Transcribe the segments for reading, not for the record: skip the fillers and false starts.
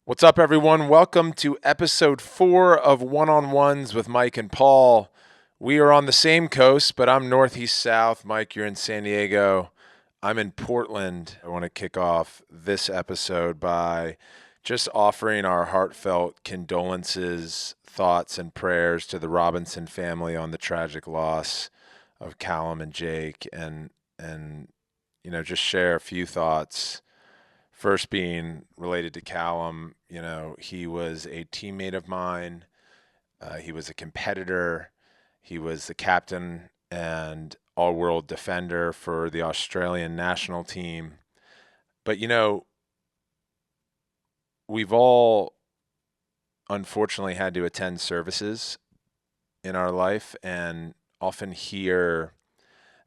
What's up, everyone? Welcome to episode 4 of One-on-Ones with Mike and Paul. We are on the same coast, but I'm northeast south. Mike, you're in San Diego. I'm in Portland. I want to kick off this episode by just offering our heartfelt condolences, thoughts, and prayers to the Robinson family on the tragic loss of Callum and Jake, and just share a few thoughts. First being related to Callum, he was a teammate of mine. He was a competitor. He was the captain and all-world defender for the Australian national team. But, we've all unfortunately had to attend services in our life and often hear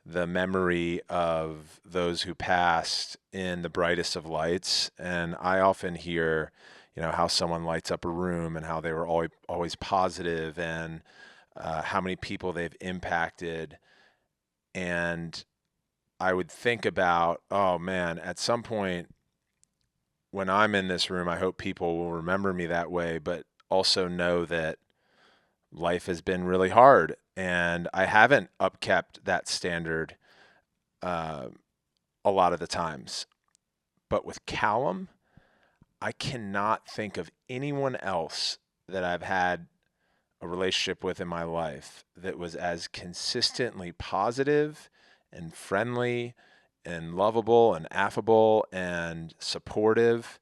the memory of those who passed in the brightest of lights. And I often hear, how someone lights up a room and how they were always positive and how many people they've impacted. And I would think about, oh man, at some point when I'm in this room, I hope people will remember me that way, but also know that life has been really hard and I haven't upkept that standard a lot of the times. But with Callum, I cannot think of anyone else that I've had a relationship with in my life that was as consistently positive and friendly and lovable and affable and supportive.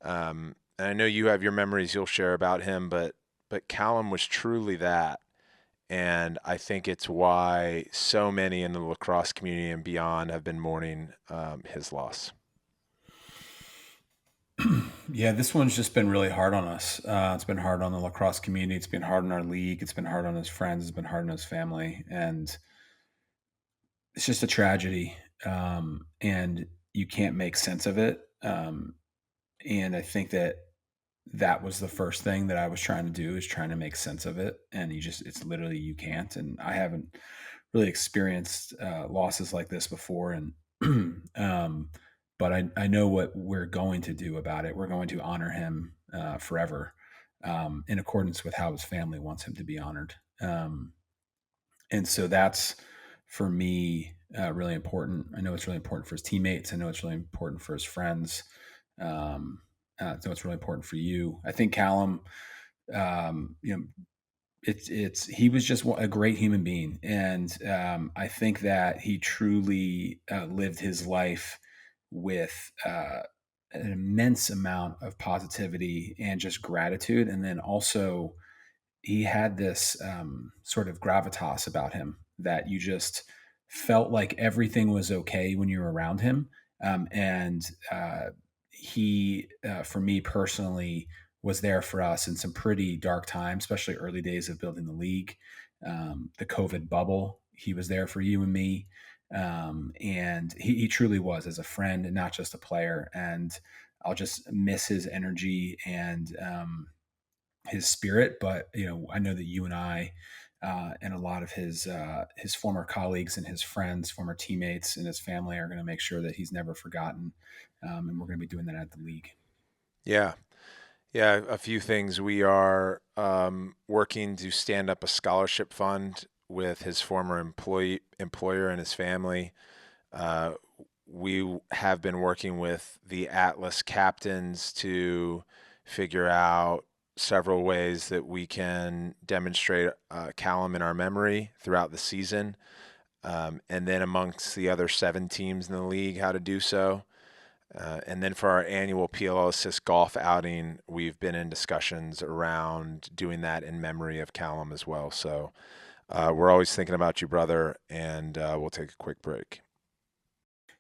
And I know you have your memories you'll share about him, but Callum was truly that. And I think it's why so many in the lacrosse community and beyond have been mourning his loss. Yeah, this one's just been really hard on us. It's been hard on the lacrosse community. It's been hard on our league. It's been hard on his friends. It's been hard on his family. And it's just a tragedy. And you can't make sense of it. And I think that was the first thing that I was trying to do, is trying to make sense of it. And it's literally, you can't. And I haven't really experienced losses like this before. And, but I know what we're going to do about it. We're going to honor him forever, in accordance with how his family wants him to be honored. And so that's, for me, really important. I know it's really important for his teammates. I know it's really important for his friends. So it's really important for you. I think Callum, you know, he was just a great human being, and I think that he truly lived his life with an immense amount of positivity and just gratitude, and then also he had this sort of gravitas about him that you just felt like everything was okay when you were around him. And he, for me personally, was there for us in some pretty dark times, especially early days of building the league, the COVID bubble. He was there for you and me. And he truly was, as a friend and not just a player. And I'll just miss his energy and his spirit. But I know that you and I, and a lot of his former colleagues and his friends, former teammates, and his family are going to make sure that he's never forgotten. And we're going to be doing that at the league. Yeah. Yeah. A few things. We are working to stand up a scholarship fund with his former employer and his family. Uh, we have been working with the Atlas captains to figure out several ways that we can demonstrate Callum in our memory throughout the season. And then amongst the other 7 teams in the league, how to do so. And then for our annual PLL Assist golf outing, we've been in discussions around doing that in memory of Callum as well. So we're always thinking about you, brother, and we'll take a quick break.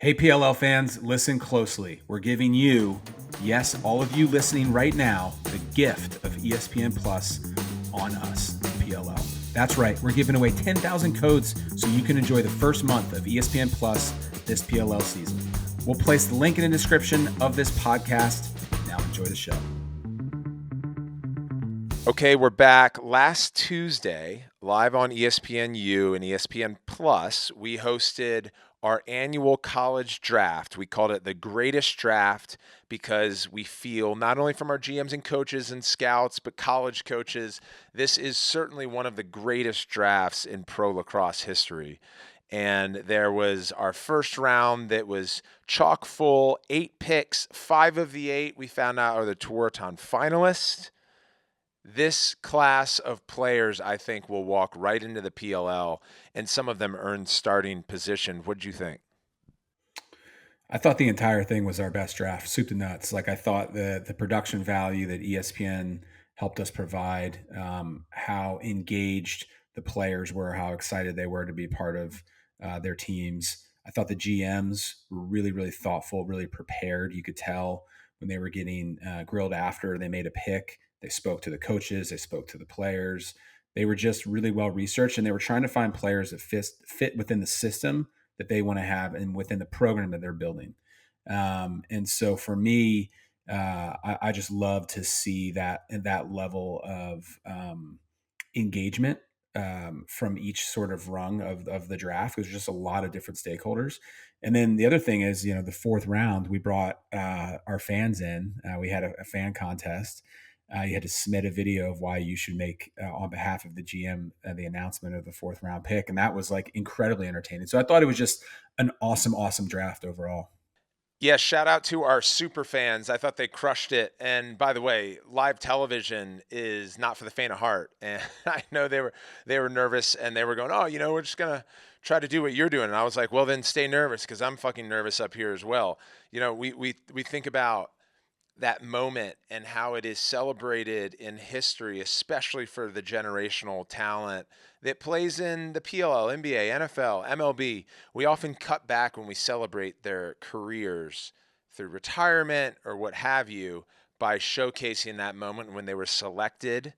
Hey, PLL fans, listen closely. We're giving you, yes, all of you listening right now, the gift of ESPN Plus on us, PLL. That's right, we're giving away 10,000 codes so you can enjoy the first month of ESPN Plus this PLL season. We'll place the link in the description of this podcast. Now enjoy the show. Okay, we're back. Last Tuesday, live on ESPNU and ESPN Plus, we hosted our annual college draft. We called it the greatest draft because we feel, not only from our GMs and coaches and scouts, but college coaches, this is certainly one of the greatest drafts in pro lacrosse history. And there was our first round that was chock full, 8 picks. 5 of the 8 we found out are the Tewaaraton finalists. This class of players, I think, will walk right into the PLL, and some of them earn starting position. What do you think? I thought the entire thing was our best draft, soup to nuts. Like I thought the production value that ESPN helped us provide, how engaged the players were, how excited they were to be part of their teams. I thought the GMs were really, really thoughtful, really prepared. You could tell when they were getting grilled after they made a pick. They spoke to the coaches, they spoke to the players. They were just really well researched, and they were trying to find players that fit within the system that they want to have and within the program that they're building. And so for me, I just love to see that level of engagement from each sort of rung of the draft. There's just a lot of different stakeholders. And then the other thing is, the fourth round, we brought our fans in. We had a fan contest. You had to submit a video of why you should make, on behalf of the GM, the announcement of the fourth round pick. And that was like incredibly entertaining. So I thought it was just an awesome, awesome draft overall. Yeah, shout out to our super fans. I thought they crushed it. And by the way, live television is not for the faint of heart. And I know they were nervous, and they were going, "Oh, we're just gonna try to do what you're doing." And I was like, "Well, then stay nervous, because I'm fucking nervous up here as well." We think about that moment and how it is celebrated in history, especially for the generational talent that plays in the PLL, NBA, NFL, MLB. We often cut back when we celebrate their careers through retirement or what have you by showcasing that moment when they were selected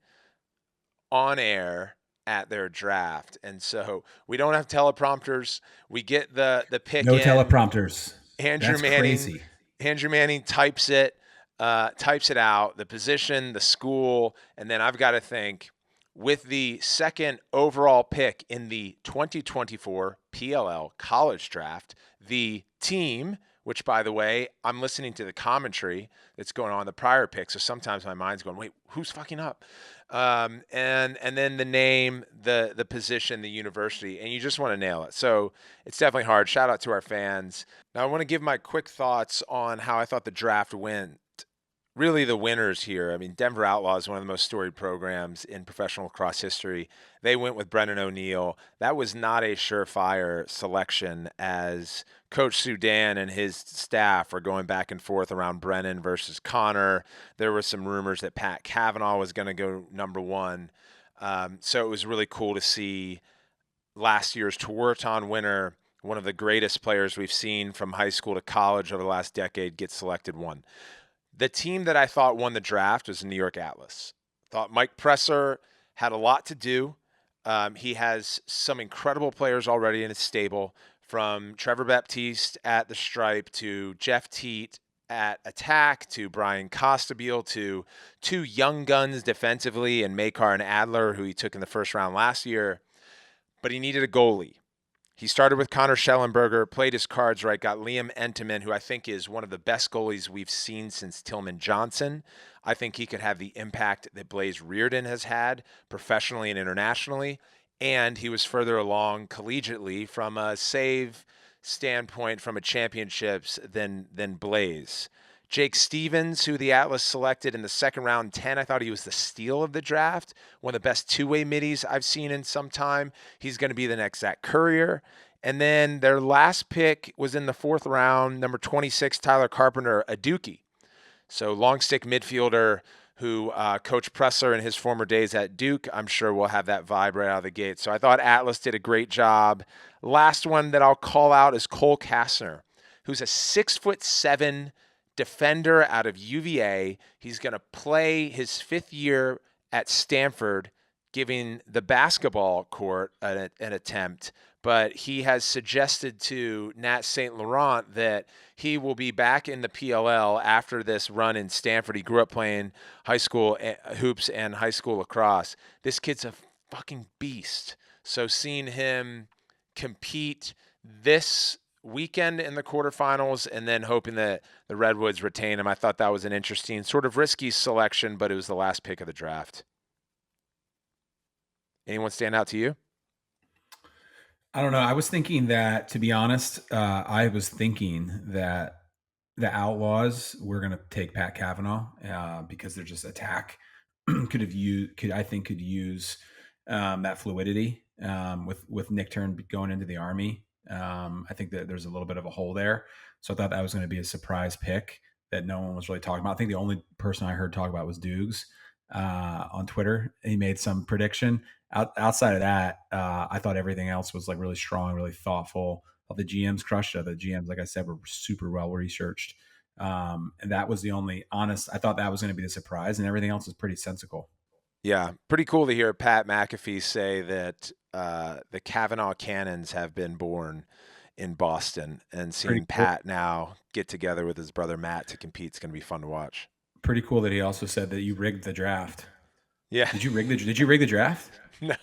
on air at their draft. And so we don't have teleprompters. We get the pick No in. teleprompters. Andrew That's Manning crazy. Andrew Manning types it out, the position, the school, and then I've got to think, with the second overall pick in the 2024 PLL College Draft, the team, which, by the way, I'm listening to the commentary that's going on the prior pick, so sometimes my mind's going, wait, who's fucking up? And then the name, the position, the university, and you just want to nail it. So it's definitely hard. Shout out to our fans. Now I want to give my quick thoughts on how I thought the draft went. Really, the winners here. I mean, Denver Outlaws, one of the most storied programs in professional lacrosse history. They went with Brendan O'Neill. That was not a surefire selection, as Coach Sudan and his staff are going back and forth around Brennan versus Connor. There were some rumors that Pat Cavanaugh was going to go number 1. So it was really cool to see last year's Tewaaraton winner, one of the greatest players we've seen from high school to college over the last decade, get selected 1. The team that I thought won the draft was the New York Atlas. Thought Mike Presser had a lot to do. He has some incredible players already in his stable, from Trevor Baptiste at the stripe to Jeff Teat at attack to Brian Costabile to 2 young guns defensively, and Makar and Adler, who he took in the first round last year. But he needed a goalie. He started with Connor Schellenberger, played his cards right, got Liam Entenmann, who I think is one of the best goalies we've seen since Tillman Johnson. I think he could have the impact that Blaze Reardon has had professionally and internationally. And he was further along collegiately from a save standpoint from a championships than Blaze. Jake Stevens, who the Atlas selected in the second round 10, I thought he was the steal of the draft. One of the best two-way middies I've seen in some time. He's going to be the next Zach Courier. And then their last pick was in the fourth round, number 26, Tyler Carpenter, a Dookie. So long stick midfielder who Coach Presser in his former days at Duke, I'm sure will have that vibe right out of the gate. So I thought Atlas did a great job. Last one that I'll call out is Cole Kastner, who's a 6'7" defender out of UVA. He's going to play his 5th year at Stanford, giving the basketball court an attempt. But he has suggested to Nat St. Laurent that he will be back in the PLL after this run in Stanford. He grew up playing high school hoops and high school lacrosse. This kid's a fucking beast. So seeing him compete this weekend in the quarterfinals and then hoping that the Redwoods retain him. I thought that was an interesting, sort of risky selection, but it was the last pick of the draft. Anyone stand out to you? I don't know. I was thinking that, to be honest, I was thinking that the Outlaws were going to take Pat Cavanaugh because they're just attack could use that fluidity with Nick Turn going into the Army. I think that there's a little bit of a hole there, so I thought that was going to be a surprise pick that no one was really talking about. I think the only person I heard talk about was Dukes on Twitter. He made some prediction. Outside of that, I thought everything else was like really strong, really thoughtful. All the GMs crushed it. The GMs, like I said, were super well researched. And that was the only honest. I thought that was going to be the surprise, and everything else was pretty sensical. Yeah, pretty cool to hear Pat McAfee say that the Kavanaugh Cannons have been born in Boston, and Pretty seeing cool. Pat now get together with his brother Matt to compete is going to be fun to watch. Pretty cool that he also said that you rigged the draft. Yeah. Did you rig the draft? No,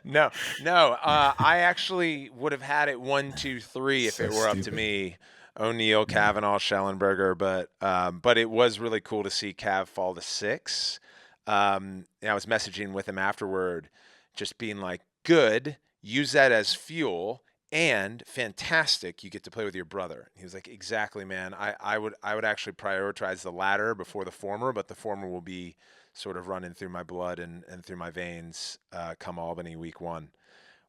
no. I actually would have had it 1, 2, 3 if So it were up to stupid. me. O'Neill, Yeah. Kavanaugh, Schellenberger, but it was really cool to see Cav fall to 6. And I was messaging with him afterward, just being like, "Good, use that as fuel." And fantastic, you get to play with your brother. He was like, exactly, man. I would actually prioritize the latter before the former, but the former will be sort of running through my blood and through my veins come Albany week 1,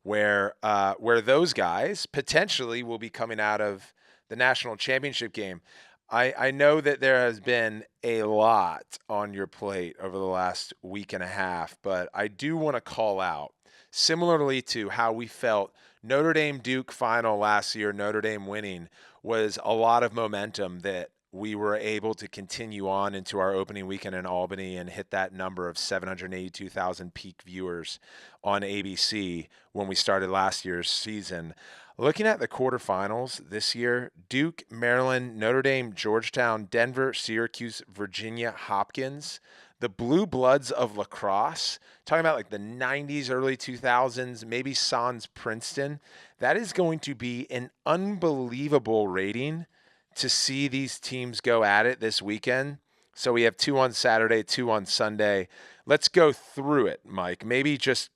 where those guys potentially will be coming out of the national championship game. I know that there has been a lot on your plate over the last week and a half, but I do want to call out, similarly to how we felt Notre Dame Duke final last year, Notre Dame winning was a lot of momentum that we were able to continue on into our opening weekend in Albany and hit that number of 782,000 peak viewers on ABC when we started last year's season. Looking at the quarterfinals this year, Duke, Maryland, Notre Dame, Georgetown, Denver, Syracuse, Virginia, Hopkins, the blue bloods of lacrosse, talking about like the 90s, early 2000s, maybe Sans Princeton. That is going to be an unbelievable rating to see these teams go at it this weekend. So we have 2 on Saturday, 2 on Sunday. Let's go through it, Mike. Maybe just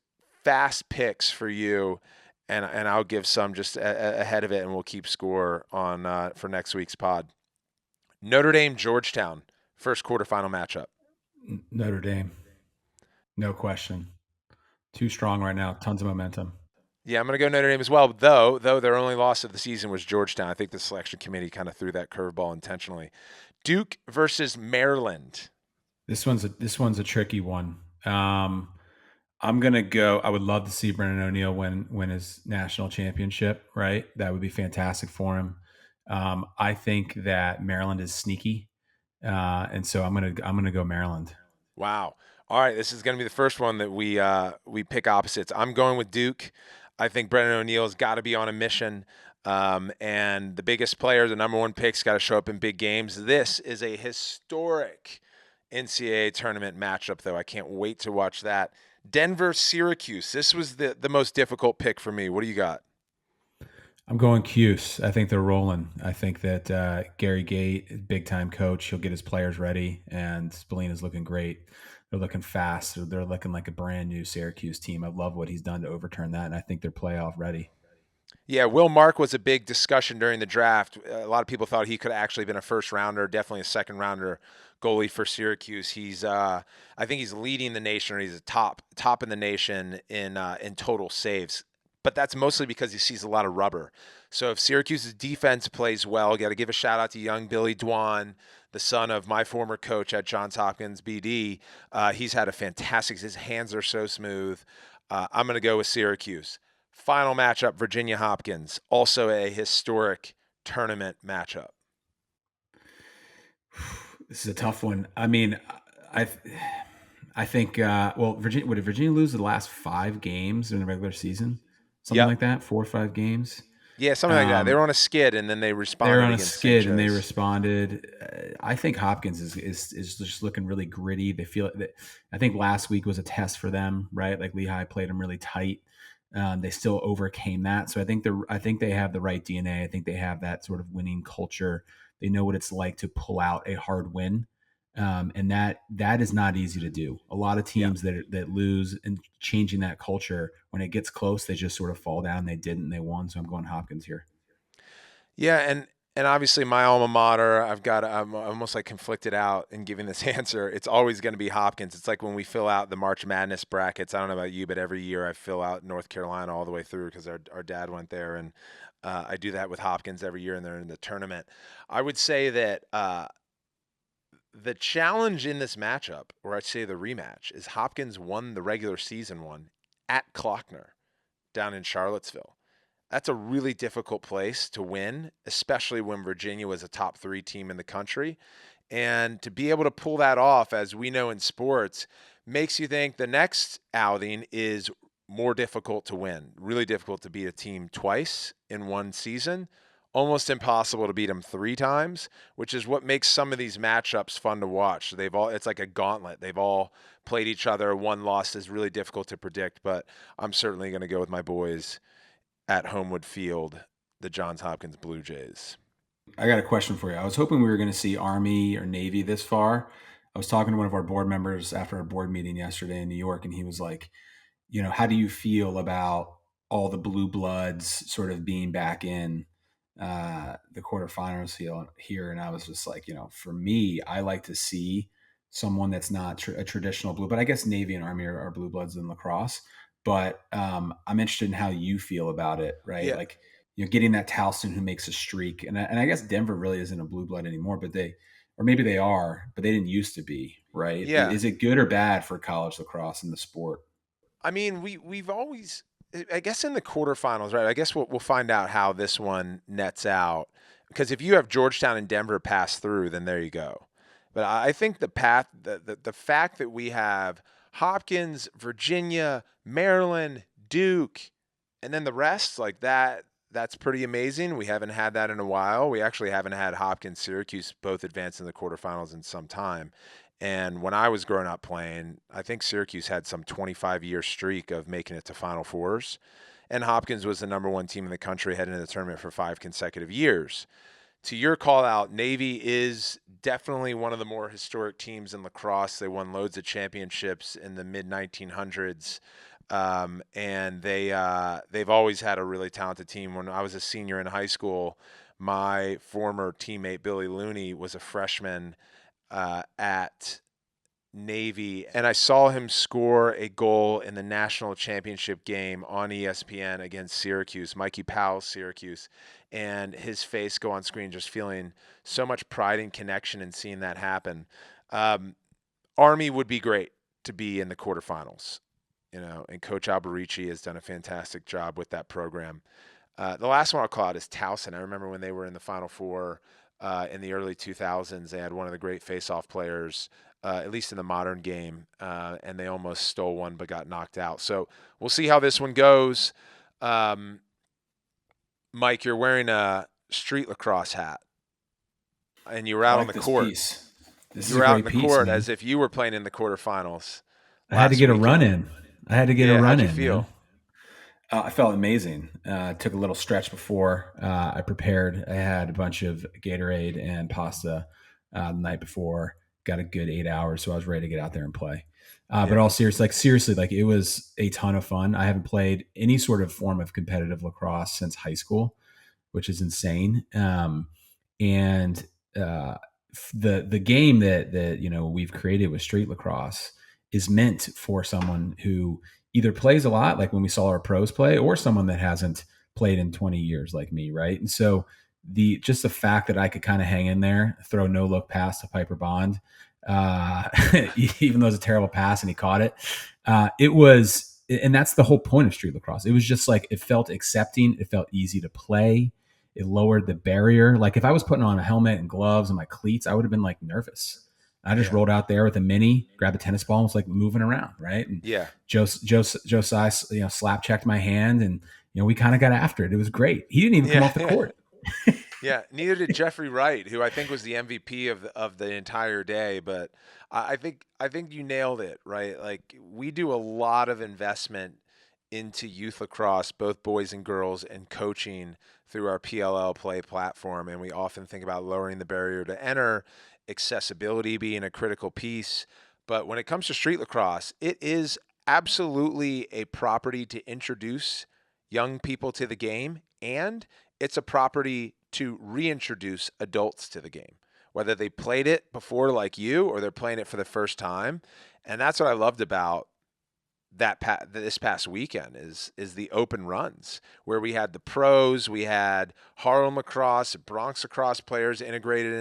fast picks for you, and I'll give some just ahead of it, and we'll keep score on for next week's pod. Notre Dame, Georgetown, first quarterfinal matchup. Notre Dame, no question. Too strong right now. Tons of momentum. Yeah, I'm going to go Notre Dame as well. Though their only loss of the season was Georgetown. I think the selection committee kind of threw that curveball intentionally. Duke versus Maryland. This one's a tricky one. I'm gonna go. I would love to see Brennan O'Neill win his national championship. Right, that would be fantastic for him. I think that Maryland is sneaky, and so I'm gonna go Maryland. Wow. All right, this is going to be the first one that we pick opposites. I'm going with Duke. I think Brennan O'Neill's got to be on a mission, and the biggest player, the number 1 pick's got to show up in big games. This is a historic NCAA tournament matchup, though. I can't wait to watch that. Denver, Syracuse. This was the most difficult pick for me. What do you got? I'm going Cuse. I think they're rolling. I think that Gary Gate, big time coach, he'll get his players ready, and Spillane is looking great. They're looking fast. They're looking like a brand new Syracuse team. I love what he's done to overturn that, and I think they're playoff ready. Yeah, Will Mark was a big discussion during the draft. A lot of people thought he could have actually been a first rounder, definitely a second rounder goalie for Syracuse. I think he's leading the nation, or he's a top in the nation in total saves. But that's mostly because he sees a lot of rubber. So if Syracuse's defense plays well, got to give a shout out to young Billy Dwan, the son of my former coach at Johns Hopkins BD. He's had a fantastic. His hands are so smooth. I'm going to go with Syracuse. Final matchup, Virginia Hopkins, also a historic tournament matchup. This is a tough one. I mean, I I think well, Virginia did Virginia lose the last 5 games in the regular season, something Yep. like that, 4 or 5 games. Yeah, something like that. They Um, were on a skid and then they they're responded on a against St. skid and they Joe's. responded. I think Hopkins is just looking really gritty. They feel that. I think last week was a test for them, right? Like Lehigh played them really tight. They still overcame that. So I think they have the right DNA. I think they have that sort of winning culture. They know what it's like to pull out a hard win. And that is not easy to do. A lot of Yeah. teams that lose, and changing that culture when it gets close, they just sort of fall down. They didn't. They won. So I'm going Hopkins here. Yeah, and obviously my alma mater, I'm almost like conflicted out in giving this answer. It's always going to be Hopkins. It's like when we fill out the March Madness brackets. I don't know about you, but every year I fill out North Carolina all the way through because our dad went there, and I do that with Hopkins every year, and they're in the tournament. I would say that the challenge in this matchup, or I'd say the rematch, is Hopkins won the regular season one at Klockner down in Charlottesville. That's a really difficult place to win, especially when Virginia was a top 3 team in the country. And to be able to pull that off, as we know in sports, makes you think the next outing is more difficult to win. Really difficult to beat a team twice in one season. Almost impossible to beat them 3 times, which is what makes some of these matchups fun to watch. It's like a gauntlet. They've all played each other. One loss is really difficult to predict, but I'm certainly going to go with my boys at Homewood Field, the Johns Hopkins Blue Jays. I got a question for you. I was hoping we were going to see Army or Navy this far. I was talking to one of our board members after our board meeting yesterday in New York, and he was like, how do you feel about all the blue bloods sort of being back in the quarterfinals here? And I was just like, for me, I like to see someone that's not a traditional blue, but I guess Navy and Army are blue bloods in lacrosse. But I'm interested in how you feel about it, right? Yeah. Like, getting that Towson who makes a streak, and I guess Denver really isn't a blue blood anymore, but or maybe they are, but they didn't used to be, right? Yeah. Is it good or bad for college lacrosse in the sport? I mean, we've always, I guess, in the quarterfinals, right? I guess we'll find out how this one nets out, because if you have Georgetown and Denver pass through, then there you go. But I think the fact that we have Hopkins, Virginia, Maryland, Duke, and then the rest, like that's pretty amazing. We haven't had that in a while. We actually haven't had Hopkins, Syracuse both advance in the quarterfinals in some time. And when I was growing up playing, I think Syracuse had some 25-year streak of making it to Final Fours. And Hopkins was the number 1 team in the country heading into the tournament for 5 consecutive years. To your call out, Navy is definitely one of the more historic teams in lacrosse. They won loads of championships in the mid 1900s. And they've always had a really talented team. When I was a senior in high school, my former teammate Billy Looney was a freshman at Navy, and I saw him score a goal in the national championship game on ESPN against Syracuse, Mikey Powell's Syracuse, and his face go on screen, just feeling so much pride and connection in seeing that happen. Army would be great to be in the quarterfinals, and Coach Alberici has done a fantastic job with that program. The last one I'll call out is Towson. I remember when they were in the Final Four in the early 2000s. They had one of the great face-off players, at least in the modern game, and they almost stole one but got knocked out. So we'll see how this one goes. Mike, you're wearing a street lacrosse hat, and you were I out on like the this court. piece. This You is a were out in great the piece, court man. as if you were playing in the quarterfinals I had to last get a run weekend. in. I had to get a Yeah, run how'd you in, man. feel? I felt amazing. Took a little stretch before I prepared. I had a bunch of Gatorade and pasta the night before. Got a good 8 hours, so I was ready to get out there and play. But Yeah. all seriously, like it was a ton of fun. I haven't played any sort of form of competitive lacrosse since high school, which is insane. And the game that we've created with street lacrosse is meant for someone who either plays a lot, like when we saw our pros play, or someone that hasn't played in 20 years, like me, right? And so the fact that I could kind of hang in there, throw no look pass to Piper Bond, uh, even though it was a terrible pass and he caught it, it was. And that's the whole point of street lacrosse. It was just like it felt accepting, it felt easy to play, it lowered the barrier. Like if I was putting on a helmet and gloves and my cleats, I would have been like nervous. I just Yeah. rolled out there with a mini, grabbed a tennis ball, and was like moving around, right? And Yeah. Josiah, slap checked my hand, and we kind of got after it. It was great. He didn't even come Yeah. off the Yeah. court. Yeah, neither did Jeffrey Wright, who I think was the MVP of the entire day. But I think you nailed it, right? Like we do a lot of investment into youth lacrosse, both boys and girls, and coaching through our PLL Play platform. And we often think about lowering the barrier to enter, accessibility being a critical piece. But when it comes to street lacrosse, it is absolutely a property to introduce young people to the game, and it's a property to reintroduce adults to the game, whether they played it before like you or they're playing it for the first time. And that's what I loved about this past weekend is the open runs where we had the pros, we had Harlem lacrosse, Bronx lacrosse players integrated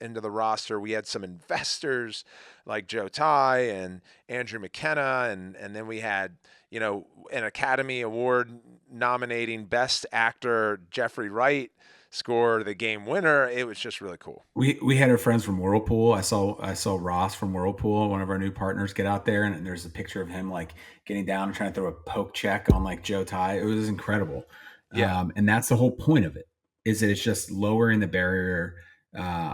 into the roster. We had some investors like Joe Ty and Andrew McKenna, and then we had an Academy Award nominating Best Actor Jeffrey Wright score the game winner. It was just really cool. We had our friends from Whirlpool. I saw Ross from Whirlpool, one of our new partners, get out there, and there's a picture of him like getting down and trying to throw a poke check on like Joe Ty. It was incredible, Yeah. and that's the whole point of it. Is that it's just lowering the barrier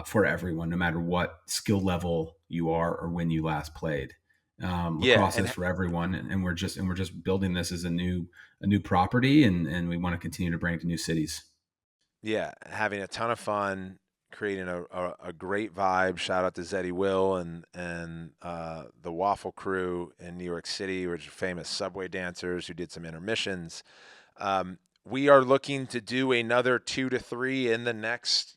for everyone, no matter what skill level you are or when you last played. Yeah, Lacrosse is and for everyone, and we're just building this as a new property, and we want to continue to bring it to new cities. yeah, having a ton of fun, creating a great vibe. Shout out to Zeddy Will and the Waffle Crew in New York City, which are famous subway dancers who did some intermissions. We are looking to do another 2 to 3 in the next,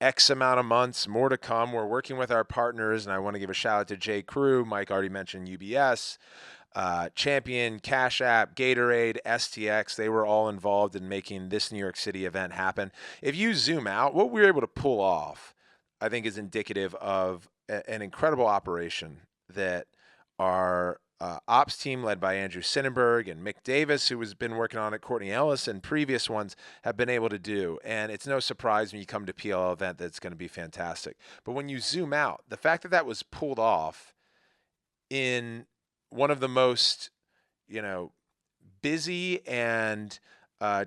X amount of months, more to come. We're working with our partners, and I want to give a shout out to J. Crew. Mike already mentioned UBS. Champion, Cash App, Gatorade, STX, they were all involved in making this New York City event happen. If you zoom out, what we were able to pull off, I think, is indicative of an incredible operation that our ops team, led by Andrew Sinnenberg and Mick Davis, who has been working on it, Courtney Ellis, and previous ones, have been able to do. And it's no surprise when you come to PLL event that it's going to be fantastic. But when you zoom out, the fact that that was pulled off in one of the most, you know, busy and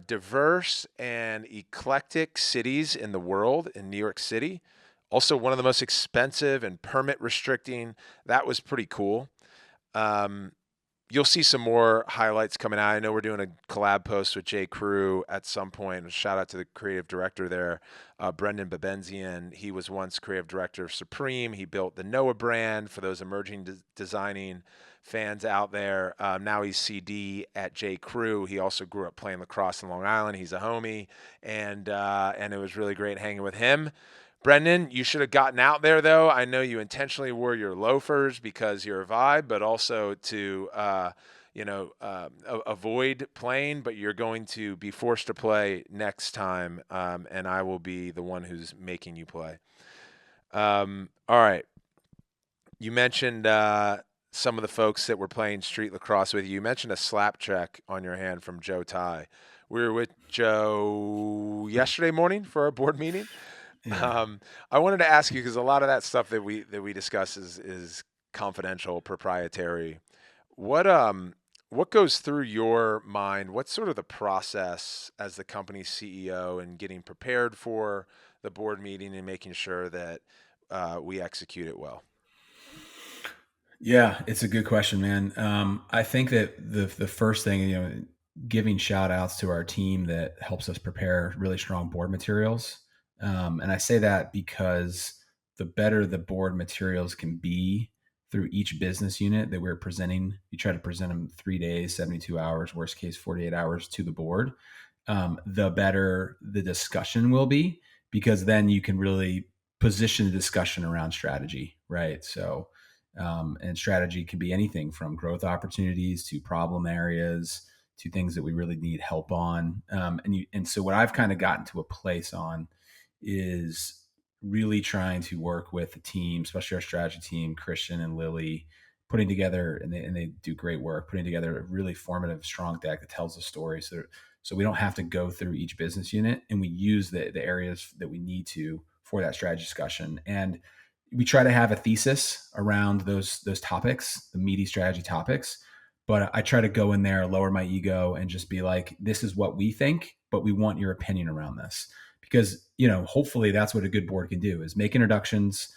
diverse and eclectic cities in the world, in New York City. Also, one of the most expensive and permit restricting. That was pretty cool. Um, you'll see some more highlights coming out. I know we're doing a collab post with J. Crew at some point. Shout out to the creative director there, Brendan Babenzian. He was once creative director of Supreme. He built the Noah brand for those emerging designing fans out there. Now he's CD at J. Crew. He also grew up playing lacrosse in Long Island. He's a homie, and it was really great hanging with him. Brendan, you should have gotten out there, though. I know you intentionally wore your loafers because you're a vibe, but also to, avoid playing. But you're going to be forced to play next time, and I will be the one who's making you play. All right. You mentioned some of the folks that were playing street lacrosse with you. You mentioned a slap check on your hand from Joe Ty. We were with Joe yesterday morning for our board meeting. Yeah. I wanted to ask you because a lot of that stuff that we discuss is confidential, proprietary. What goes through your mind? What's sort of the process as the company's CEO and getting prepared for the board meeting and making sure that we execute it well? Yeah, it's a good question, man. I think that the first thing, giving shout outs to our team that helps us prepare really strong board materials. And I say that because the better the board materials can be through each business unit that we're presenting, you try to present them 3 days, 72 hours, worst case, 48 hours to the board, the better the discussion will be, because then you can really position the discussion around strategy, right? So, and strategy can be anything from growth opportunities to problem areas to things that we really need help on. And so what I've kind of gotten to a place on is really trying to work with the team, especially our strategy team, Christian and Lily, putting together, and they do great work, putting together a really formative, strong deck that tells the story. So we don't have to go through each business unit, and we use the areas that we need to for that strategy discussion. And we try to have a thesis around those topics, the meaty strategy topics. But I try to go in there, lower my ego, and just be like, this is what we think, but we want your opinion around this. Because, hopefully that's what a good board can do, is make introductions,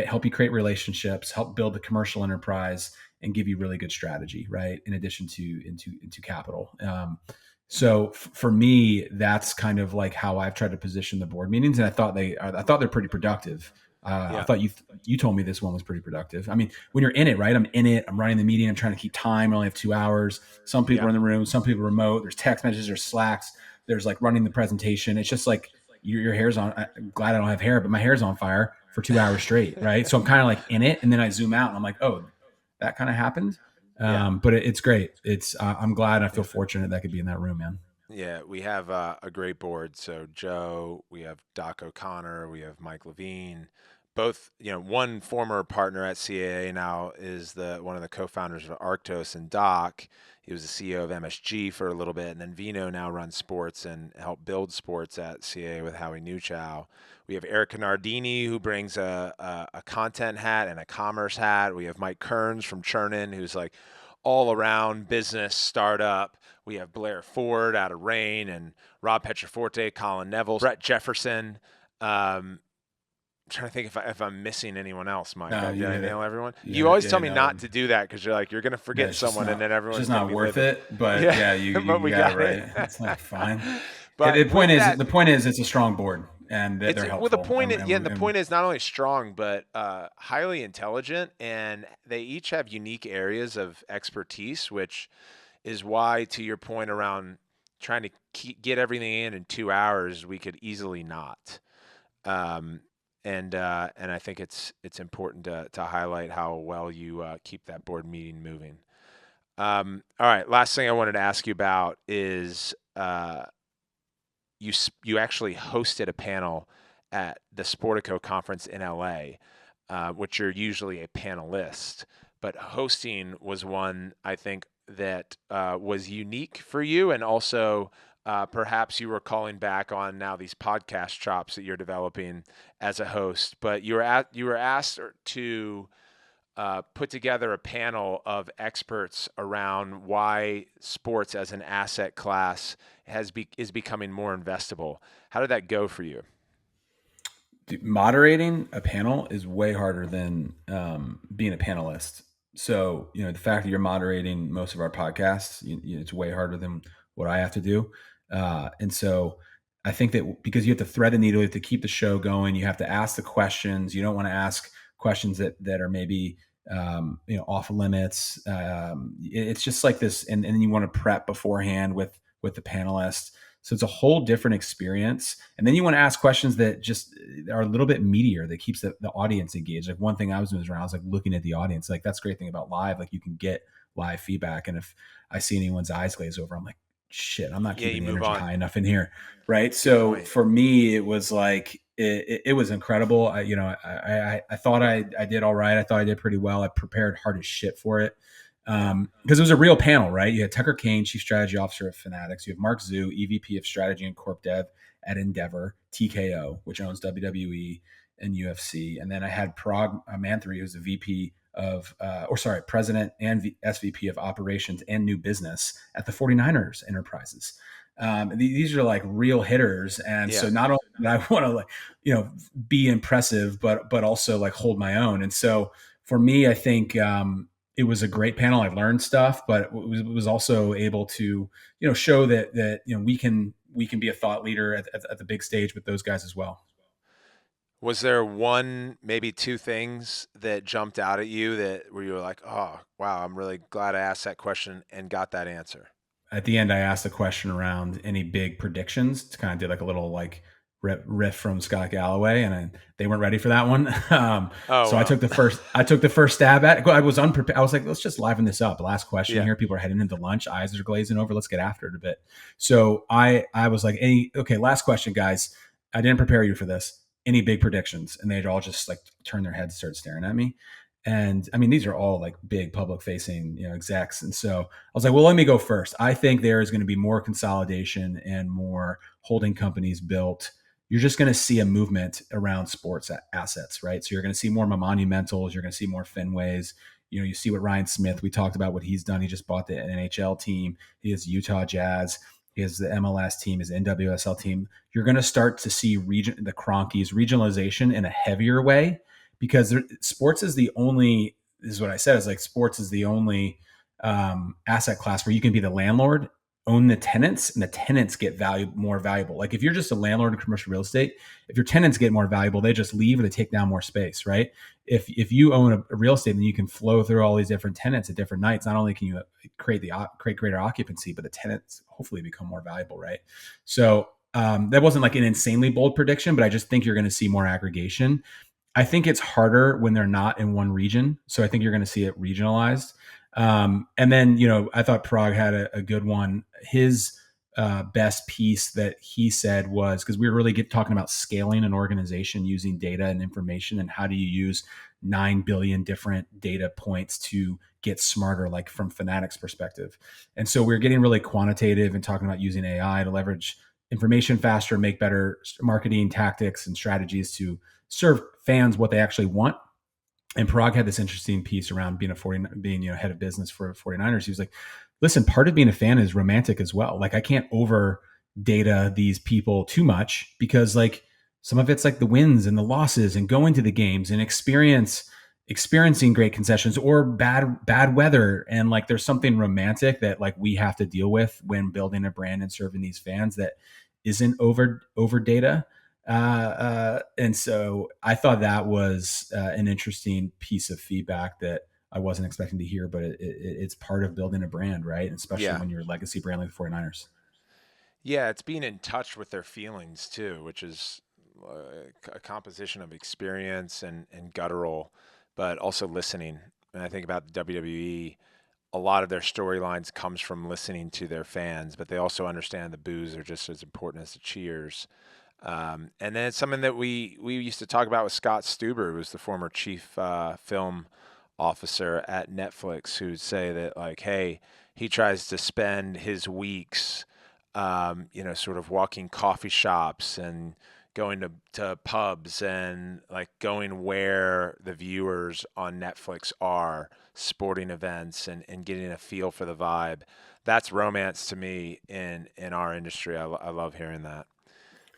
help you create relationships, help build the commercial enterprise, and give you really good strategy, right? In addition to into capital. So for me, that's kind of like how I've tried to position the board meetings, and I thought they're pretty productive. I Yeah. thought you told me this one was pretty productive. I mean, when you're in it, right? I'm in it. I'm running the meeting. I'm trying to keep time. I only have 2 hours. Some people Yeah. are in the room. Some people are remote. There's text messages. There's Slacks. There's like running the presentation. It's just like your hair's on. I'm glad I don't have hair, but my hair's on fire for 2 hours straight, right? So I'm kind of like in it, and then I zoom out, and I'm like, oh, that kind of happened. Yeah. But it's great. I'm glad. I feel Yeah. fortunate that I could be in that room, man. Yeah, we have a great board. So Joe, we have Doc O'Connor, we have Mike Levine, both, one former partner at CAA now is the one of the co-founders of Arctos, and Doc, he was the CEO of MSG for a little bit, and then Vino now runs sports and helped build sports at CAA with Howie Newchow. We have Erica Nardini, who brings a content hat and a commerce hat. We have Mike Kearns from Churnin, who's like all around business startup. We have Blair Ford out of Rain, and Rob Petroforte, Colin Neville, Brett Jefferson. I'm trying to think if I'm missing anyone else, Mike. No, Did you I hit nail it. everyone? You You hit it. always Yeah, tell me no, not to do that because you're going to yeah, forget someone, and then it's just everyone's going to not be worth living. it. But Yeah, yeah, but you we got it got it. right. It's like fine. But with that, The point is, it's a strong board, and it's they're well. The helpful. point is, yeah, the And point is not only strong but highly intelligent, and they each have unique areas of expertise, which is why, to your point around trying to get everything in 2 hours, we could easily not. Um, and I think it's important to highlight how well you keep that board meeting moving. All right, last thing I wanted to ask you about is you actually hosted a panel at the Sportico conference in LA, which you're usually a panelist, but hosting was one I think that was unique for you, and also perhaps you were calling back on now these podcast chops that you're developing as a host. But you were asked to put together a panel of experts around why sports as an asset class is becoming more investable. How did that go for you? moderating a panel is way harder than being a panelist. So, the fact that you're moderating most of our podcasts, it's way harder than what I have to do. And so I think that because you have to thread the needle, you have to keep the show going, you have to ask the questions. You don't want to ask questions that are maybe, off limits. It's just like this. And then you want to prep beforehand with the panelists. So it's a whole different experience. And then you want to ask questions that just are a little bit meatier that keeps the audience engaged. Like one thing I was doing I was like looking at the audience. Like that's the great thing about live. Like you can get live feedback. And if I see anyone's eyes glaze over, I'm like, shit, I'm not Yeah, keeping you the move energy on. high enough in here. Right. Good So point. for me, it was like, it was incredible. I thought I did all right. I thought I did pretty well. I prepared hard as shit for it. Yeah. Because it was a real panel, right? You had Tucker Kane, Chief Strategy Officer of Fanatics. You have Mark Zhu, EVP of Strategy and Corp Dev at Endeavor, TKO, which owns WWE and UFC. And then I had Parag Manthri, who's the VP President and SVP of Operations and New Business at the 49ers Enterprises. These are like real hitters. And Yeah. so not only did I want to be impressive, but also like hold my own. And so for me, I think, it was a great panel. I learned stuff, but it was also able to, show that we can be a thought leader at the big stage with those guys as well. Was there one, maybe two things that jumped out at you that where you were like, oh, wow, I'm really glad I asked that question and got that answer? At the end, I asked a question around any big predictions to kind of do like a little like riff from Scott Galloway, and they weren't ready for that one. Oh, So I wow. took the first stab at it. I was unprepared. I was like, let's just liven this up. Last question Yeah. here. People are heading into lunch. Eyes are glazing over. Let's get after it a bit. So I was like, okay, last question, guys. I didn't prepare you for this. Any big predictions? And they'd all just like turn their heads, start staring at me. And I mean, these are all like big public facing, execs. And so I was like, well, let me go first. I think there is going to be more consolidation and more holding companies built. You're just going to see a movement around sports assets, right? So you're going to see more monumentals. You're going to see more Fenways. You see what Ryan Smith, we talked about what he's done. He just bought the NHL team. He has Utah Jazz. He has the MLS team, his NWSL team. You're going to start to see the Cronkies regionalization in a heavier way because sports is the only this is what I said, is like sports is the only asset class where you can be the landlord, own the tenants, and the tenants get more valuable. Like if you're just a landlord in commercial real estate, if your tenants get more valuable, they just leave or they take down more space, right? If you own a real estate, then you can flow through all these different tenants at different nights. Not only can you create greater occupancy, but the tenants hopefully become more valuable, right? So that wasn't like an insanely bold prediction, but I just think you're going to see more aggregation. I think it's harder when they're not in one region. So I think you're going to see it regionalized. And then, I thought Prague had a good one. His best piece that he said was, because we were really talking about scaling an organization using data and information, and how do you use 9 billion different data points to get smarter, like from Fanatics perspective. And so we're getting really quantitative and talking about using AI to leverage information faster, make better marketing tactics and strategies to serve fans what they actually want. And Parag had this interesting piece around being head of business for 49ers. He was like, listen, part of being a fan is romantic as well. Like I can't over data these people too much, because like some of it's like the wins and the losses and going to the games and experiencing great concessions or bad weather. And like there's something romantic that like we have to deal with when building a brand and serving these fans that isn't over data. And so I thought that was an interesting piece of feedback that I wasn't expecting to hear, but it's part of building a brand, right? Especially Yeah. when you're a legacy brand like the 49ers. Yeah, it's being in touch with their feelings too, which is a composition of experience and guttural, but also listening. And I think about the WWE, a lot of their storylines comes from listening to their fans, but they also understand the boos are just as important as the cheers. And then it's something that we used to talk about with Scott Stuber, who was the former chief film officer at Netflix, who'd say that like, hey, he tries to spend his weeks, sort of walking coffee shops and going to pubs and like going where the viewers on Netflix are, sporting events and getting a feel for the vibe. That's romance to me in our industry. I love hearing that.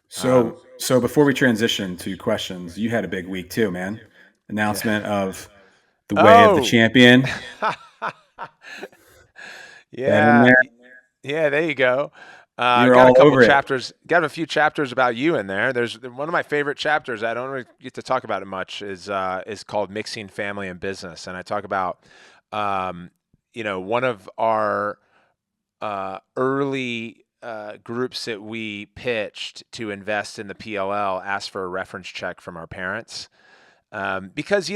So before we transition to questions, you had a big week too, man. Yeah. Announcement of the way of the Oh, champion. That in yeah, there. yeah. There you go. You're Got a all couple over it. chapters. Got a few chapters about you in there. There's one of my favorite chapters. I don't really get to talk about it much. Is called Mixing Family and Business, and I talk about, one of our early groups that we pitched to invest in the PLL asked for a reference check from our parents, because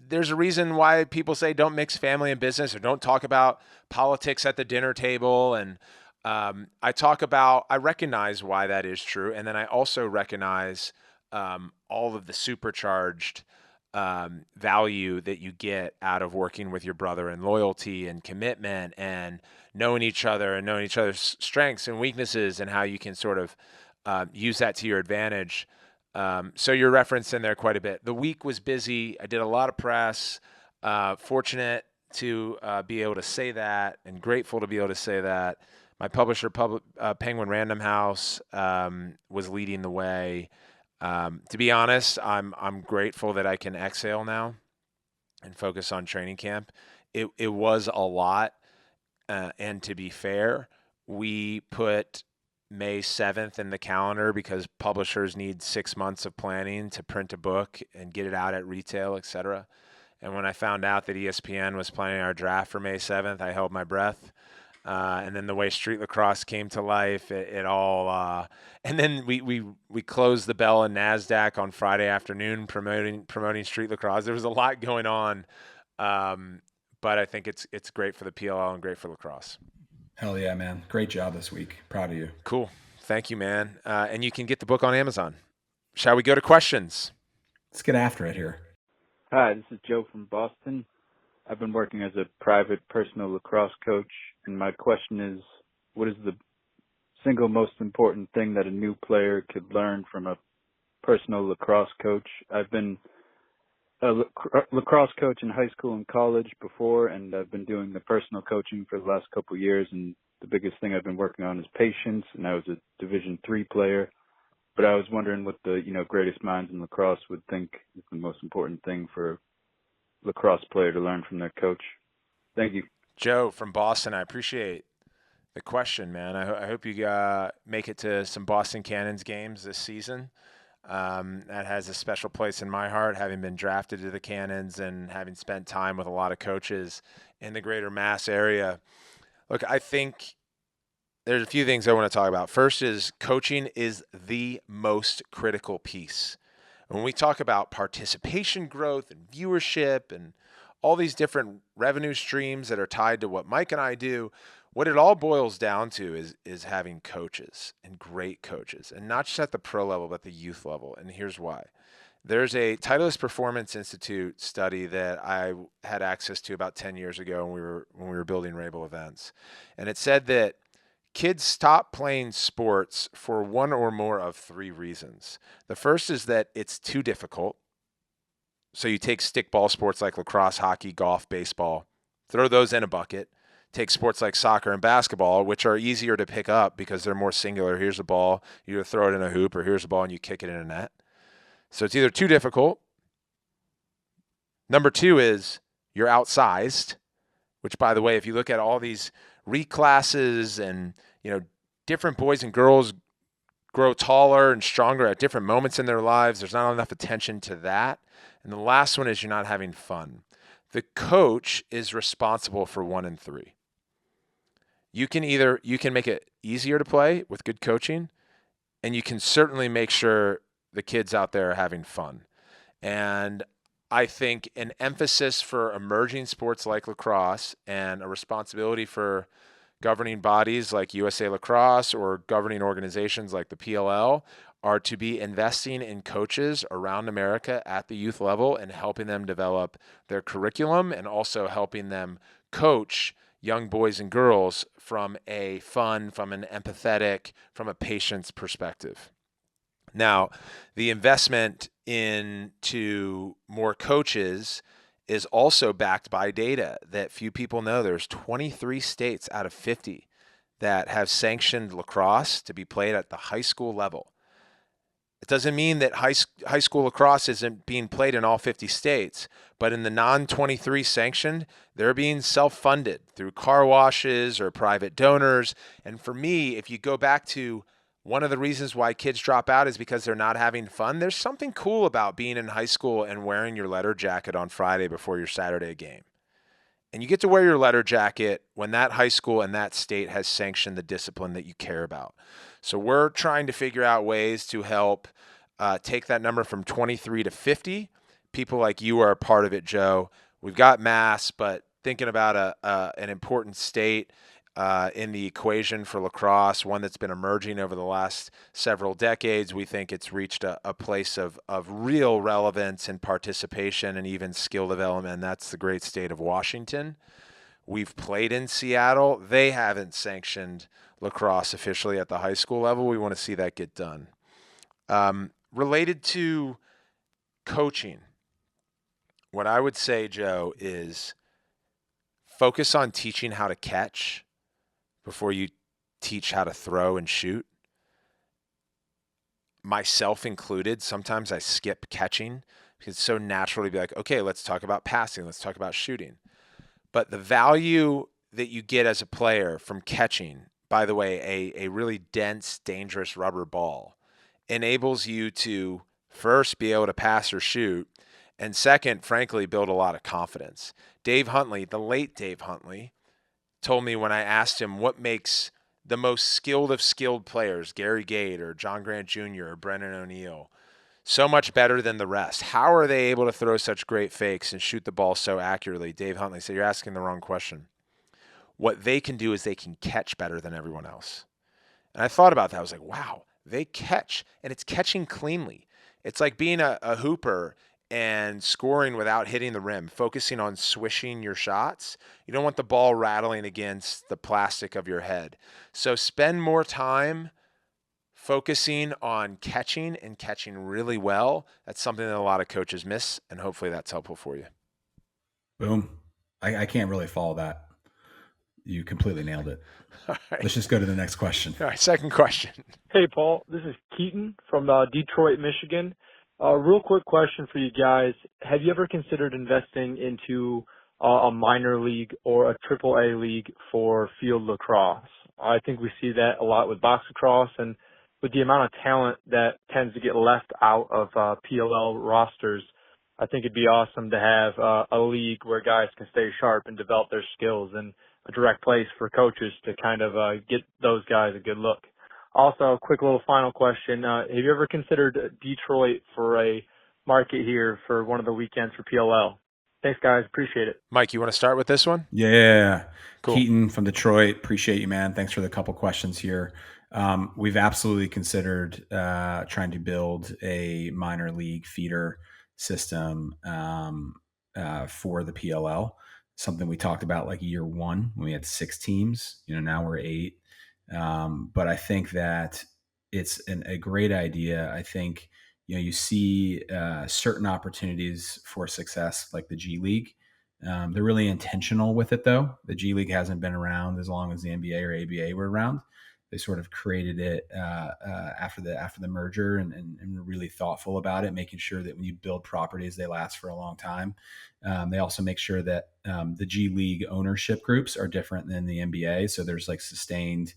there's a reason why people say don't mix family and business or don't talk about politics at the dinner table. And I recognize why that is true. And then I also recognize all of the supercharged value that you get out of working with your brother, and loyalty and commitment and knowing each other and knowing each other's strengths and weaknesses and how you can sort of use that to your advantage. So you're referenced in there quite a bit. The week was busy. I did a lot of press. Fortunate to be able to say that, and grateful to be able to say that. My publisher, Penguin Random House, was leading the way. To be honest, I'm grateful that I can exhale now and focus on training camp. It was a lot, and to be fair, we put May 7th in the calendar because publishers need 6 months of planning to print a book and get it out at retail, etc. And when I found out that ESPN was planning our draft for May 7th, I held my breath. And then the way Street Lacrosse came to life, it all. And then we closed the bell in Nasdaq on Friday afternoon, promoting Street Lacrosse. There was a lot going on, but I think it's great for the PLL and great for lacrosse. Hell yeah, man. Great job this week. Proud of you. Cool. Thank you, man. And you can get the book on Amazon. Shall we go to questions? Let's get after it here. Hi, this is Joe from Boston. I've been working as a private personal lacrosse coach, and my question is, what is the single most important thing that a new player could learn from a personal lacrosse coach? I've been a lacrosse coach in high school and college before, and I've been doing the personal coaching for the last couple of years, and the biggest thing I've been working on is patience, and I was a Division III player. But I was wondering what the greatest minds in lacrosse would think is the most important thing for lacrosse player to learn from their coach? Thank you. Joe from Boston, I appreciate the question, man. I hope you make it to some Boston Cannons games this season. That has a special place in my heart, having been drafted to the Cannons and having spent time with a lot of coaches in the greater Mass area. Look, I think there's a few things I want to talk about. First is coaching is the most critical piece. When we talk about participation growth and viewership and all these different revenue streams that are tied to what Mike and I do, what it all boils down to is having coaches and great coaches, and not just at the pro level, but the youth level. And here's why. There's a Titleist Performance Institute study that I had access to about 10 years ago when we were building Rabel events. And it said that kids stop playing sports for one or more of three reasons. The first is that it's too difficult. So you take stickball sports like lacrosse, hockey, golf, baseball, throw those in a bucket. Take sports like soccer and basketball, which are easier to pick up because they're more singular. Here's a ball, you either throw it in a hoop, or here's a ball and you kick it in a net. So it's either too difficult. Number two is you're outsized, which, by the way, if you look at all these reclasses and, different boys and girls grow taller and stronger at different moments in their lives, there's not enough attention to that. And the last one is you're not having fun. The coach is responsible for 1 and 3. You can make it easier to play with good coaching, and you can certainly make sure the kids out there are having fun. And I think an emphasis for emerging sports like lacrosse and a responsibility for governing bodies like USA Lacrosse or governing organizations like the PLL are to be investing in coaches around America at the youth level and helping them develop their curriculum and also helping them coach young boys and girls from a fun, from an empathetic, from a patient's perspective. Now, the investment into more coaches is also backed by data that few people know. There's 23 states out of 50 that have sanctioned lacrosse to be played at the high school level. It doesn't mean that high school lacrosse isn't being played in all 50 states, but in the non-23 sanctioned, they're being self-funded through car washes or private donors. And for me, if you go back to one of the reasons why kids drop out is because they're not having fun. There's something cool about being in high school and wearing your letter jacket on Friday before your Saturday game. And you get to wear your letter jacket when that high school and that state has sanctioned the discipline that you care about. So we're trying to figure out ways to help take that number from 23 to 50. People like you are a part of it, Joe. We've got Mass, but thinking about an important state in the equation for lacrosse, one that's been emerging over the last several decades, we think it's reached a place of real relevance and participation and even skill development. And that's the great state of Washington. We've played in Seattle. They haven't sanctioned lacrosse officially at the high school level. We want to see that get done. Related to coaching, what I would say, Joe, is focus on teaching how to catch before you teach how to throw and shoot. Myself included, sometimes I skip catching because it's so natural to be like, okay, let's talk about passing. Let's talk about shooting. But the value that you get as a player from catching, by the way, a really dense, dangerous rubber ball, enables you to first be able to pass or shoot, and second, frankly, build a lot of confidence. Dave Huntley, the late Dave Huntley, told me when I asked him what makes the most skilled of skilled players, Gary Gade or John Grant Jr. or Brennan O'Neill, so much better than the rest. How are they able to throw such great fakes and shoot the ball so accurately? Dave Huntley said, you're asking the wrong question. What they can do is they can catch better than everyone else. And I thought about that. I was like, wow, they catch, and it's catching cleanly. It's like being a hooper and scoring without hitting the rim, focusing on swishing your shots. You don't want the ball rattling against the plastic of your head. So spend more time focusing on catching and catching really well. That's something that a lot of coaches miss, and hopefully that's helpful for you. Boom. I can't really follow that. You completely nailed it. All right. Let's just go to the next question. All right, second question. Hey, Paul. This is Keaton from Detroit, Michigan. Real quick question for you guys. Have you ever considered investing into a minor league or a triple A league for field lacrosse? I think we see that a lot with box lacrosse, and with the amount of talent that tends to get left out of PLL rosters, I think it'd be awesome to have a league where guys can stay sharp and develop their skills, and a direct place for coaches to kind of get those guys a good look. Also, a quick little final question. Have you ever considered Detroit for a market here for one of the weekends for PLL? Thanks, guys. Appreciate it. Mike, you want to start with this one? Yeah. Cool. Keaton from Detroit. Appreciate you, man. Thanks for the couple questions here. We've absolutely considered trying to build a minor league feeder system for the PLL. Something we talked about like year one when we had 6 teams. Now we're 8. But I think that it's a great idea. I think you see certain opportunities for success, like the G League. They're really intentional with it, though. The G League hasn't been around as long as the NBA or ABA were around. They sort of created it after the merger, and were really thoughtful about it, making sure that when you build properties, they last for a long time. They also make sure that the G League ownership groups are different than the NBA, so there's like sustained,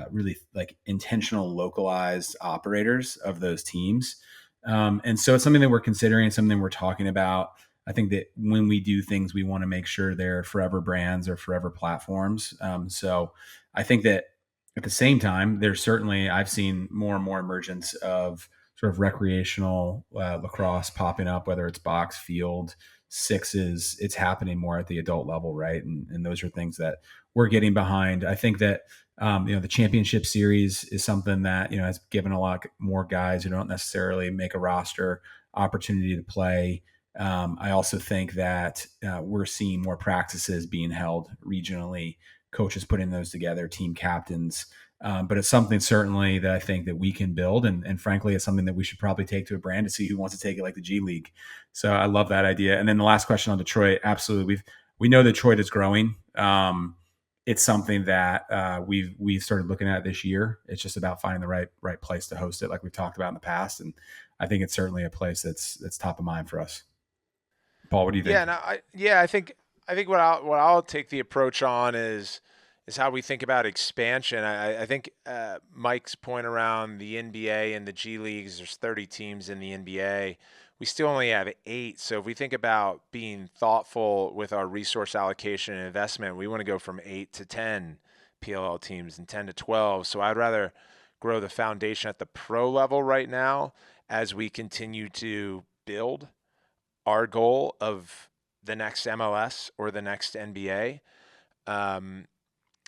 really like intentional, localized operators of those teams. And so it's something that we're considering, something we're talking about. I think that when we do things, we want to make sure they're forever brands or forever platforms. So I think that at the same time, there's certainly, I've seen more and more emergence of sort of recreational lacrosse popping up, whether it's box, field, sixes. It's happening more at the adult level, right? And those are things that we're getting behind. I think that the championship series is something that has given a lot more guys who don't necessarily make a roster opportunity to play. I also think that we're seeing more practices being held regionally, coaches putting those together, team captains. But it's something certainly that I think that we can build. And frankly, it's something that we should probably take to a brand to see who wants to take it, like the G League. So I love that idea. And then the last question on Detroit, absolutely. We know Detroit is growing. It's something that we've started looking at this year. It's just about finding the right place to host it, like we've talked about in the past. And I think it's certainly a place that's top of mind for us. Paul, what do you think? I think what I'll take the approach on is how we think about expansion. I think Mike's point around the NBA and the G Leagues, there's 30 teams in the NBA. We still only have 8. So if we think about being thoughtful with our resource allocation and investment, we want to go from 8 to 10 PLL teams and 10 to 12. So I'd rather grow the foundation at the pro level right now as we continue to build our goal of the next MLS or the next NBA. And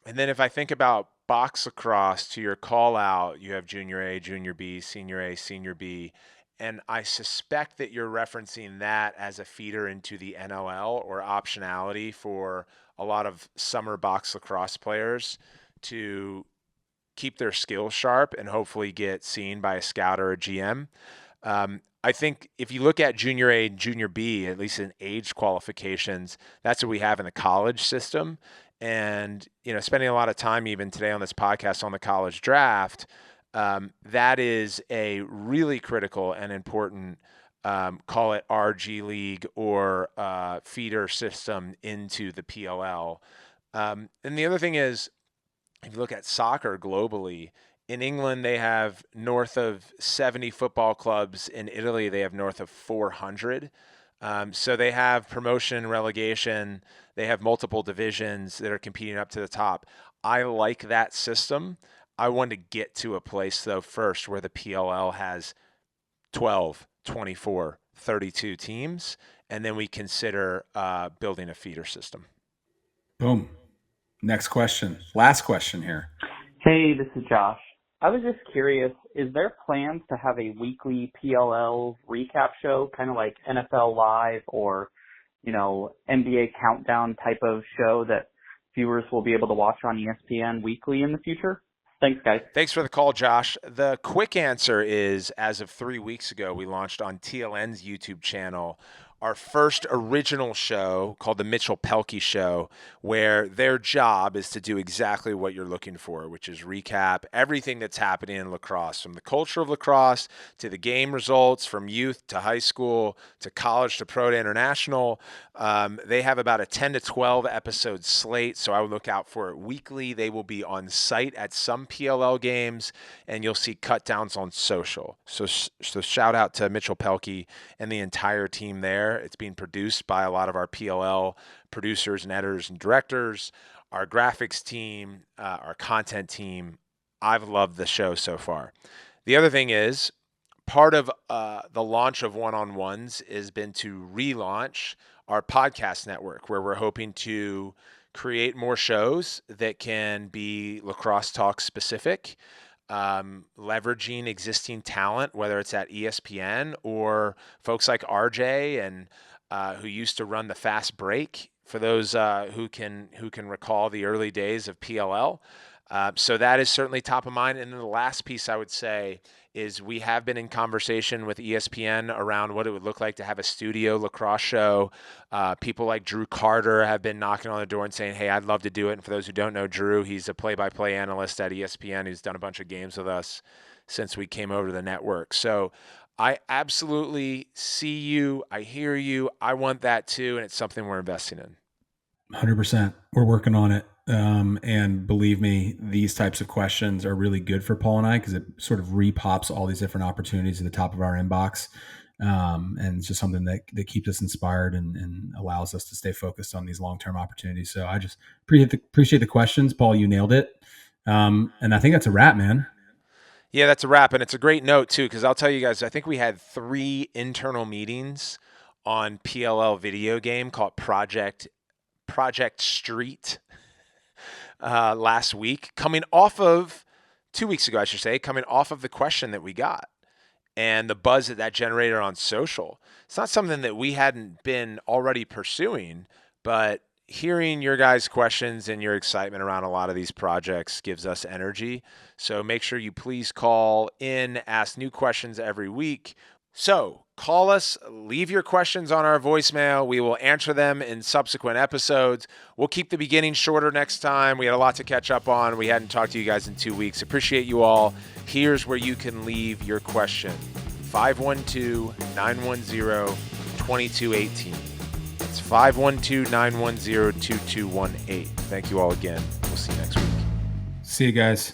then if I think about box lacrosse, to your call out, you have junior A, junior B, senior A, senior B. And I suspect that you're referencing that as a feeder into the NLL or optionality for a lot of summer box lacrosse players to keep their skills sharp and hopefully get seen by a scout or a GM. I think if you look at junior A and junior B, at least in age qualifications, that's what we have in the college system. And, spending a lot of time even today on this podcast on the college draft, that is a really critical and important, call it RG League or feeder system into the PLL. And the other thing is, if you look at soccer globally, in England, they have north of 70 football clubs. In Italy, they have north of 400. So they have promotion and relegation. They have multiple divisions that are competing up to the top. I like that system. I want to get to a place, though, first where the PLL has 12, 24, 32 teams, and then we consider building a feeder system. Boom. Next question. Last question here. Hey, this is Josh. I was just curious, is there plans to have a weekly PLL recap show, kind of like NFL Live or, NBA Countdown type of show that viewers will be able to watch on ESPN weekly in the future? Thanks, guys. Thanks for the call, Josh. The quick answer is, as of 3 weeks ago, we launched on TLN's YouTube channel our first original show called the Mitchell Pelkey Show, where their job is to do exactly what you're looking for, which is recap everything that's happening in lacrosse, from the culture of lacrosse to the game results, from youth to high school to college to pro to international. They have about a 10 to 12 episode slate, so I would look out for it weekly. They will be on site at some PLL games, and you'll see cut downs on social. So shout out to Mitchell Pelkey and the entire team there. It's being produced by a lot of our PLL producers and editors and directors, our graphics team, our content team. I've loved the show so far. The other thing is, part of the launch of one-on-ones has been to relaunch our podcast network, where we're hoping to create more shows that can be lacrosse talk specific, leveraging existing talent, whether it's at ESPN or folks like RJ and who used to run the Fast Break, for those who can recall the early days of PLL. So that is certainly top of mind. And then the last piece I would say is we have been in conversation with ESPN around what it would look like to have a studio lacrosse show. People like Drew Carter have been knocking on the door and saying, hey, I'd love to do it. And for those who don't know Drew, he's a play-by-play analyst at ESPN who's done a bunch of games with us since we came over to the network. So I absolutely see you. I hear you. I want that too. And it's something we're investing in. 100%. We're working on it. And believe me, these types of questions are really good for Paul and I, because it sort of repops all these different opportunities at the top of our inbox. And it's just something that keeps us inspired and allows us to stay focused on these long-term opportunities. So I just appreciate the questions. Paul, you nailed it. And I think that's a wrap, man. Yeah, that's a wrap. And it's a great note too, because I'll tell you guys, I think we had 3 internal meetings on PLL video game called Project Street last week, coming off of 2 weeks ago, I should say, coming off of the question that we got and the buzz that generated on social. It's not something that we hadn't been already pursuing, but hearing your guys' questions and your excitement around a lot of these projects gives us energy. So make sure you please call in, ask new questions every week. So call us, leave your questions on our voicemail. We will answer them in subsequent episodes. We'll keep the beginning shorter next time. We had a lot to catch up on. We hadn't talked to you guys in 2 weeks. Appreciate you all. Here's where you can leave your question. 512-910-2218. It's 512-910-2218. Thank you all again. We'll see you next week. See you guys.